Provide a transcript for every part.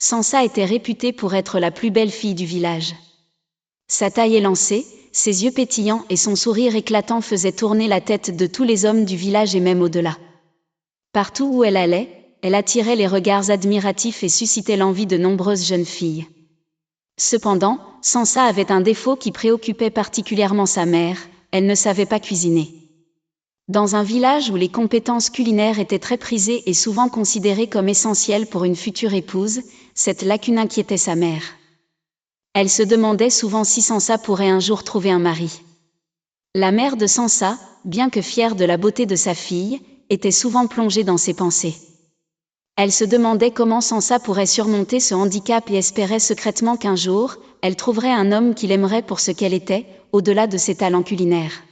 Sansa était réputée pour être la plus belle fille du village. Sa taille élancée, ses yeux pétillants et son sourire éclatant faisaient tourner la tête de tous les hommes du village et même au-delà. Partout où elle allait, elle attirait les regards admiratifs et suscitait l'envie de nombreuses jeunes filles. Cependant, Sansa avait un défaut qui préoccupait particulièrement sa mère, elle ne savait pas cuisiner. Dans un village où les compétences culinaires étaient très prisées et souvent considérées comme essentielles pour une future épouse, cette lacune inquiétait sa mère. Elle se demandait souvent si Sansa pourrait un jour trouver un mari. La mère de Sansa, bien que fière de la beauté de sa fille, était souvent plongée dans ses pensées. Elle se demandait comment Sansa pourrait surmonter ce handicap et espérait secrètement qu'un jour, elle trouverait un homme qui l'aimerait pour ce qu'elle était, au-delà de ses talents culinaires.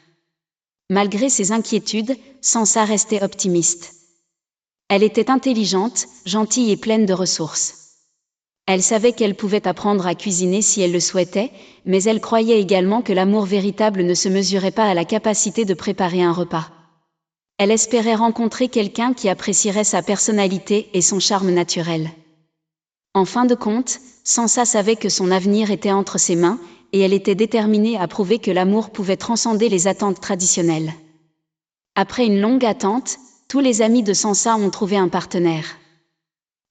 Malgré ses inquiétudes, Sansa restait optimiste. Elle était intelligente, gentille et pleine de ressources. Elle savait qu'elle pouvait apprendre à cuisiner si elle le souhaitait, mais elle croyait également que l'amour véritable ne se mesurait pas à la capacité de préparer un repas. Elle espérait rencontrer quelqu'un qui apprécierait sa personnalité et son charme naturel. En fin de compte, Sansa savait que son avenir était entre ses mains, et elle était déterminée à prouver que l'amour pouvait transcender les attentes traditionnelles. Après une longue attente, tous les amis de Sansa ont trouvé un partenaire.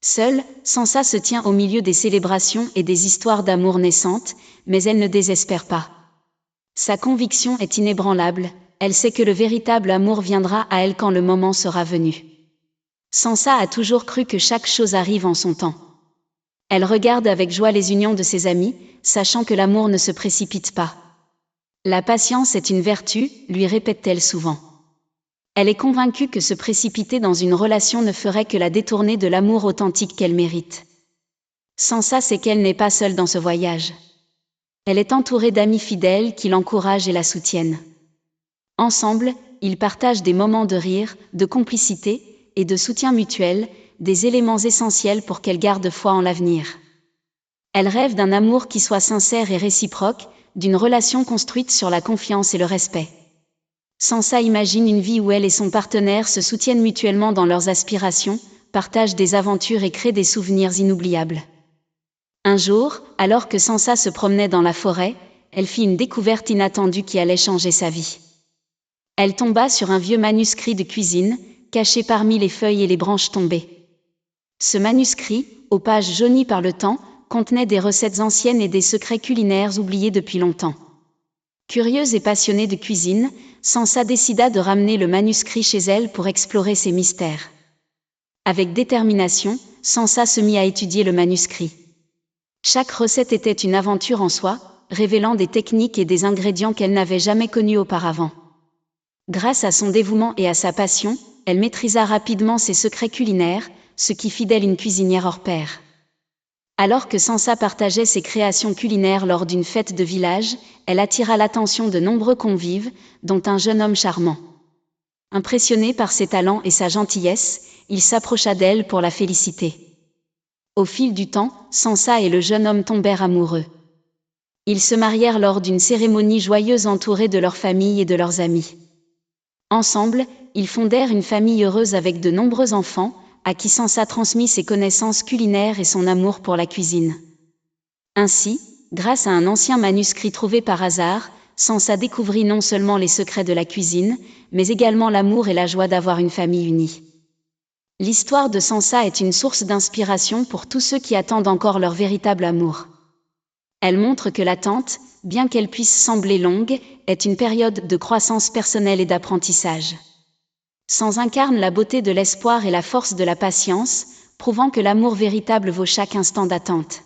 Seule, Sansa se tient au milieu des célébrations et des histoires d'amour naissantes, mais elle ne désespère pas. Sa conviction est inébranlable, elle sait que le véritable amour viendra à elle quand le moment sera venu. Sansa a toujours cru que chaque chose arrive en son temps. Elle regarde avec joie les unions de ses amis, sachant que l'amour ne se précipite pas. La patience est une vertu, lui répète-t-elle souvent. Elle est convaincue que se précipiter dans une relation ne ferait que la détourner de l'amour authentique qu'elle mérite. Sansa sait qu'elle n'est pas seule dans ce voyage. Elle est entourée d'amis fidèles qui l'encouragent et la soutiennent. Ensemble, ils partagent des moments de rire, de complicité et de soutien mutuel, des éléments essentiels pour qu'elle garde foi en l'avenir. Elle rêve d'un amour qui soit sincère et réciproque, d'une relation construite sur la confiance et le respect. Sansa imagine une vie où elle et son partenaire se soutiennent mutuellement dans leurs aspirations, partagent des aventures et créent des souvenirs inoubliables. Un jour, alors que Sansa se promenait dans la forêt, elle fit une découverte inattendue qui allait changer sa vie. Elle tomba sur un vieux manuscrit de cuisine, caché parmi les feuilles et les branches tombées. Ce manuscrit, aux pages jaunies par le temps, contenait des recettes anciennes et des secrets culinaires oubliés depuis longtemps. Curieuse et passionnée de cuisine, Sansa décida de ramener le manuscrit chez elle pour explorer ses mystères. Avec détermination, Sansa se mit à étudier le manuscrit. Chaque recette était une aventure en soi, révélant des techniques et des ingrédients qu'elle n'avait jamais connus auparavant. Grâce à son dévouement et à sa passion, elle maîtrisa rapidement ses secrets culinaires, ce qui fit d'elle une cuisinière hors pair. Alors que Sansa partageait ses créations culinaires lors d'une fête de village, elle attira l'attention de nombreux convives, dont un jeune homme charmant. Impressionné par ses talents et sa gentillesse, il s'approcha d'elle pour la féliciter. Au fil du temps, Sansa et le jeune homme tombèrent amoureux. Ils se marièrent lors d'une cérémonie joyeuse entourés de leur famille et de leurs amis. Ensemble, ils fondèrent une famille heureuse avec de nombreux enfants, à qui Sansa transmit ses connaissances culinaires et son amour pour la cuisine. Ainsi, grâce à un ancien manuscrit trouvé par hasard, Sansa découvrit non seulement les secrets de la cuisine, mais également l'amour et la joie d'avoir une famille unie. L'histoire de Sansa est une source d'inspiration pour tous ceux qui attendent encore leur véritable amour. Elle montre que l'attente, bien qu'elle puisse sembler longue, est une période de croissance personnelle et d'apprentissage. Sansa incarne la beauté de l'espoir et la force de la patience, prouvant que l'amour véritable vaut chaque instant d'attente.